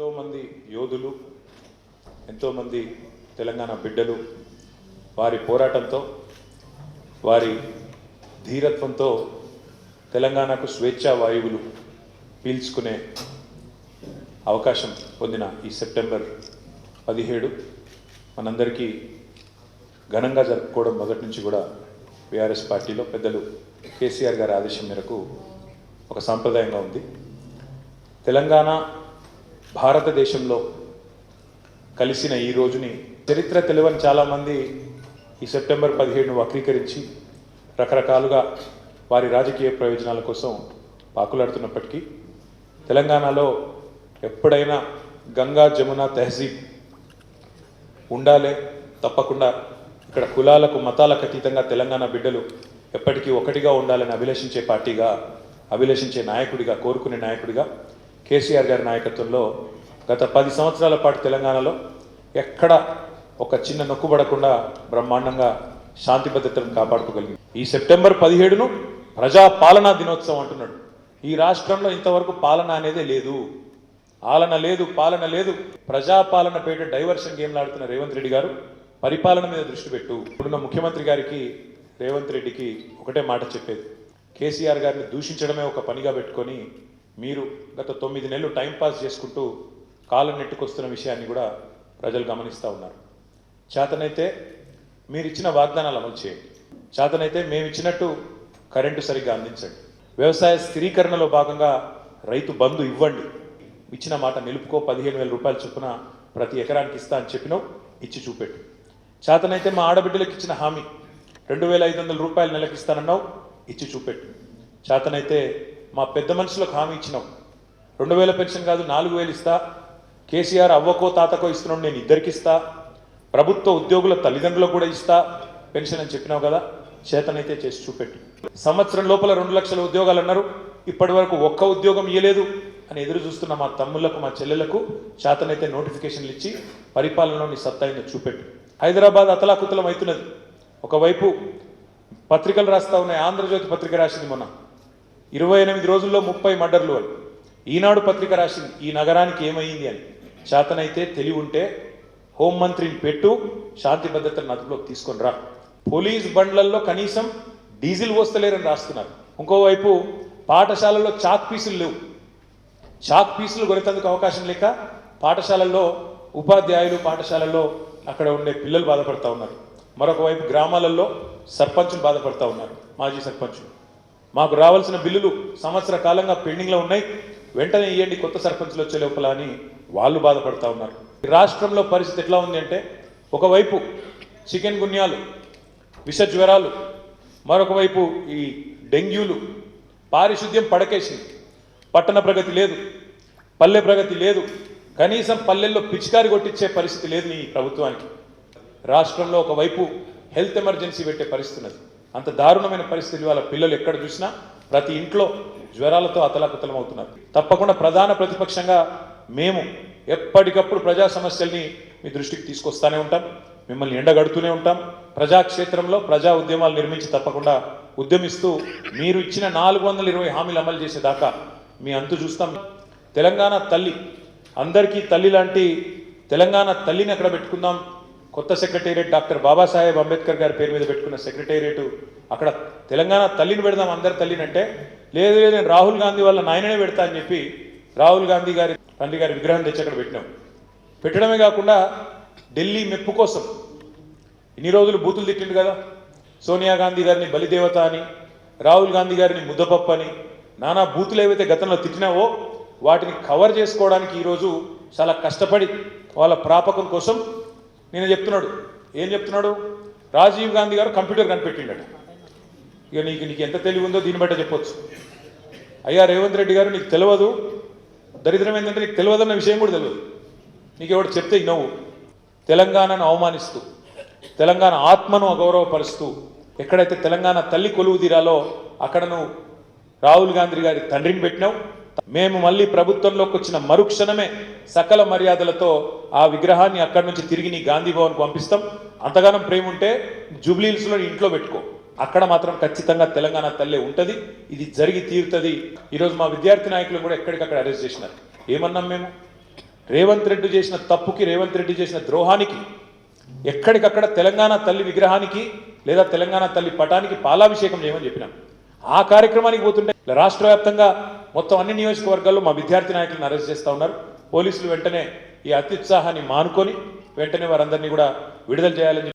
ఎంతోమంది యోధులు, ఎంతోమంది తెలంగాణ బిడ్డలు వారి పోరాటంతో, వారి ధీరత్వంతో తెలంగాణకు స్వేచ్ఛా వాయువులు పీల్చుకునే అవకాశం పొందిన ఈ సెప్టెంబర్ 17 మనందరికీ ఘనంగా జరుపుకోవడం మొదటి నుంచి కూడా బీఆర్ఎస్ పార్టీలో పెద్దలు కేసీఆర్ గారి ఆదేశం మేరకు ఒక సాంప్రదాయంగా ఉంది. తెలంగాణ భారతదేశంలో కలిసిన ఈ రోజుని చరిత్ర తెలియని చాలామంది ఈ సెప్టెంబర్ 17ను వక్రీకరించి రకరకాలుగా వారి రాజకీయ ప్రయోజనాల కోసం పాకులాడుతున్నప్పటికీ తెలంగాణలో ఎప్పుడైనా గంగా జమున తహజీబ్ ఉండాలే, తప్పకుండా ఇక్కడ కులాలకు మతాలకు అతీతంగా తెలంగాణ బిడ్డలు ఎప్పటికీ ఒకటిగా ఉండాలని అభిలషించే పార్టీగా, అభిలషించే నాయకుడిగా, కోరుకునే నాయకుడిగా కేసీఆర్ గారి నాయకత్వంలో గత 10 సంవత్సరాల పాటు తెలంగాణలో ఎక్కడ ఒక చిన్న నొక్కుబడకుండా బ్రహ్మాండంగా శాంతి భద్రతలను కాపాడుకోగలిగింది. ఈ సెప్టెంబర్ 17ను ప్రజా పాలనా దినోత్సవం అంటున్నాడు. ఈ రాష్ట్రంలో ఇంతవరకు పాలన అనేదే లేదు, ఆలన లేదు, పాలన లేదు. ప్రజాపాలన పేట డైవర్షన్ గేమ్లు ఆడుతున్న రేవంత్ రెడ్డి గారు పరిపాలన మీద దృష్టి పెట్టు. ఇప్పుడున్న ముఖ్యమంత్రి గారికి రేవంత్ రెడ్డికి ఒకటే మాట చెప్పేది, కేసీఆర్ గారిని దూషించడమే ఒక పనిగా పెట్టుకొని మీరు గత 9 నెలలు టైంపాస్ చేసుకుంటూ కాలం నెట్టుకొస్తున్న విషయాన్ని కూడా ప్రజలు గమనిస్తూ ఉన్నారు. చేతనైతే మీరు ఇచ్చిన వాగ్దానాలు అమలు చేయండి, చేతనైతే మేము ఇచ్చినట్టు కరెంటు సరిగ్గా అందించండి, వ్యవసాయ స్థిరీకరణలో భాగంగా రైతు బంధు ఇవ్వండి, ఇచ్చిన మాట నిలుపుకో, 15,000 రూపాయలు చొప్పున ప్రతి ఎకరానికి ఇస్తా అని చెప్పినావు, ఇచ్చి చూపెట్టు. చేతనైతే మా ఆడబిడ్డలకు ఇచ్చిన హామీ 2,500 రూపాయలు నెలకి ఇస్తానన్నావు, ఇచ్చి చూపెట్టు. చేతనైతే మా పెద్ద మనుషులకు హామీ ఇచ్చినావు, 2,000 పెన్షన్ కాదు 4,000 ఇస్తా, కేసీఆర్ అవ్వకో తాతకో ఇస్తున్నాడు, నేను ఇద్దరికి ఇస్తా, ప్రభుత్వ ఉద్యోగుల తల్లిదండ్రులకు కూడా ఇస్తా పెన్షన్ అని చెప్పినావు కదా, చేతనైతే చేసి చూపెట్టు. సంవత్సరం లోపల 2 లక్షల ఉద్యోగాలు అన్నారు, ఇప్పటి వరకు ఒక్క ఉద్యోగం ఇవ్వలేదు అని ఎదురు చూస్తున్న మా తమ్ముళ్లకు, మా చెల్లెలకు చేతనైతే నోటిఫికేషన్లు ఇచ్చి పరిపాలనలో నీ సత్తా అయిందో చూపెట్టు. హైదరాబాద్ అతలాకుతలం అవుతున్నది. ఒకవైపు పత్రికలు రాస్తా ఉన్నాయి, ఆంధ్రజ్యోతి పత్రిక రాసింది మొన్న 28 రోజుల్లో 30 మర్డర్లు అని, ఈనాడు పత్రిక రాసింది ఈ నగరానికి ఏమైంది అని. చేతనైతే తెలివి ఉంటే హోంమంత్రిని పెట్టు, శాంతి భద్రతలను అదుపులోకి తీసుకొని రా. పోలీస్ బండ్లల్లో కనీసం డీజిల్ పోస్తలేరని రాస్తున్నారు. ఇంకోవైపు పాఠశాలల్లో చాక్ పీసులు లేవు, చాక్ పీసులు కొనేందుకు అవకాశం లేక పాఠశాలల్లో ఉపాధ్యాయులు, పాఠశాలల్లో అక్కడ ఉండే పిల్లలు బాధపడతా ఉన్నారు. మరొక వైపు గ్రామాలలో సర్పంచులు బాధపడతా ఉన్నారు, మాజీ సర్పంచులు. మాకు రావాల్సిన బిల్లులు సంవత్సర కాలంగా పెండింగ్లో ఉన్నాయి, వెంటనే ఇవ్వండి కొత్త సర్పంచులు వచ్చే లోపల అని వాళ్ళు బాధపడతా ఉన్నారు. రాష్ట్రంలో పరిస్థితి ఎట్లా ఉంది అంటే, ఒకవైపు చికెన్ గున్యాలు, విష జ్వరాలు, మరొక వైపు ఈ డెంగ్యూలు, పారిశుద్ధ్యం పడకేసింది, పట్టణ ప్రగతి లేదు, పల్లె ప్రగతి లేదు, కనీసం పల్లెల్లో పిచికారి కొట్టించే పరిస్థితి లేదు ఈ ప్రభుత్వానికి. రాష్ట్రంలో ఒకవైపు హెల్త్ ఎమర్జెన్సీ పెట్టే పరిస్థితి ఉన్నది. అంత దారుణమైన పరిస్థితి వాళ్ళ పిల్లలు ఎక్కడ చూసినా ప్రతి ఇంట్లో జ్వరాలతో అతలాకుతలం అవుతున్నారు. తప్పకుండా ప్రధాన ప్రతిపక్షంగా మేము ఎప్పటికప్పుడు ప్రజా సమస్యల్ని మీ దృష్టికి తీసుకొస్తానే ఉంటాం, మిమ్మల్ని ఎండగడుతూనే ఉంటాం. ప్రజాక్షేత్రంలో ప్రజా ఉద్యమాలు నిర్మించి తప్పకుండా ఉద్యమిస్తూ మీరు ఇచ్చిన 420 హామీలు అమలు చేసేదాకా మీ అంతు చూస్తాం. తెలంగాణ తల్లి, అందరికీ తల్లి లాంటి తెలంగాణ తల్లిని అక్కడ పెట్టుకుందాం. కొత్త సెక్రటేరియట్ డాక్టర్ బాబాసాహెబ్ అంబేద్కర్ గారి పేరు మీద పెట్టుకున్న సెక్రటేరియట్, అక్కడ తెలంగాణ తల్లిని పెడదాం, అందరి తల్లిని అంటే లేదు లేదు నేను రాహుల్ గాంధీ వాళ్ళ నాయననే పెడతా అని చెప్పి రాహుల్ గాంధీ గారి తండ్రి గారి విగ్రహం తెచ్చి అక్కడ పెట్టినాం. పెట్టడమే కాకుండా ఢిల్లీ మెప్పు కోసం ఇన్ని రోజులు బూతులు తిట్టిండు కదా, సోనియా గాంధీ గారిని బలిదేవత అని, రాహుల్ గాంధీ గారిని ముద్దపప్పు అని, నానా బూతులు ఏవైతే గతంలో తిట్టినావో వాటిని కవర్ చేసుకోవడానికి ఈరోజు చాలా కష్టపడి వాళ్ళ ప్రాపకం కోసం నేను చెప్తున్నాడు. ఏం చెప్తున్నాడు? రాజీవ్ గాంధీ గారు కంప్యూటర్ కనిపెట్టిండట. ఇక నీకు ఎంత తెలివి ఉందో దీన్ని బట్టే చెప్పొచ్చు. అయ్యా రేవంత్ రెడ్డి గారు, నీకు తెలియదు, దరిద్రం ఏంటంటే నీకు తెలియదన్న విషయం కూడా తెలియదు. నీకు ఎవడు చెప్తే నవ్వు. తెలంగాణను అవమానిస్తూ, తెలంగాణ ఆత్మను అగౌరవపరుస్తూ, ఎక్కడైతే తెలంగాణ తల్లి కొలువు తీరాలో అక్కడ నువ్వు రాహుల్ గాంధీ గారి తండ్రిని పెట్టినావు. మేము మళ్ళీ ప్రభుత్వంలోకి వచ్చిన మరుక్షణమే సకల మర్యాదలతో ఆ విగ్రహాన్ని అక్కడి నుంచి తిరిగి నీ గాంధీ భవన్కు పంపిస్తాం. అంతగానం ప్రేమ ఉంటే జూబ్లీ హిల్స్లో ఇంట్లో పెట్టుకో, అక్కడ మాత్రం ఖచ్చితంగా తెలంగాణ తల్లే ఉంటుంది, ఇది జరిగి తీరుతుంది. ఈరోజు మా విద్యార్థి నాయకులు కూడా ఎక్కడికక్కడ అరెస్ట్ చేసినారు. ఏమన్నాం మేము? రేవంత్ రెడ్డి చేసిన తప్పుకి, రేవంత్ రెడ్డి చేసిన ద్రోహానికి ఎక్కడికక్కడ తెలంగాణ తల్లి విగ్రహానికి లేదా తెలంగాణ తల్లి పటానికి పాలాభిషేకం చేయమని చెప్పినాం. ఆ కార్యక్రమానికి పోతుంటే రాష్ట్ర వ్యాప్తంగా మొత్తం అన్ని నియోజకవర్గాల్లో మా విద్యార్థి నాయకులను అరెస్ట్ చేస్తూ ఉన్నారు. పోలీసులు వెంటనే ఈ అత్యుత్సాహాన్ని మానుకొని వెంటనే వారందరినీ కూడా విడుదల చేయాలని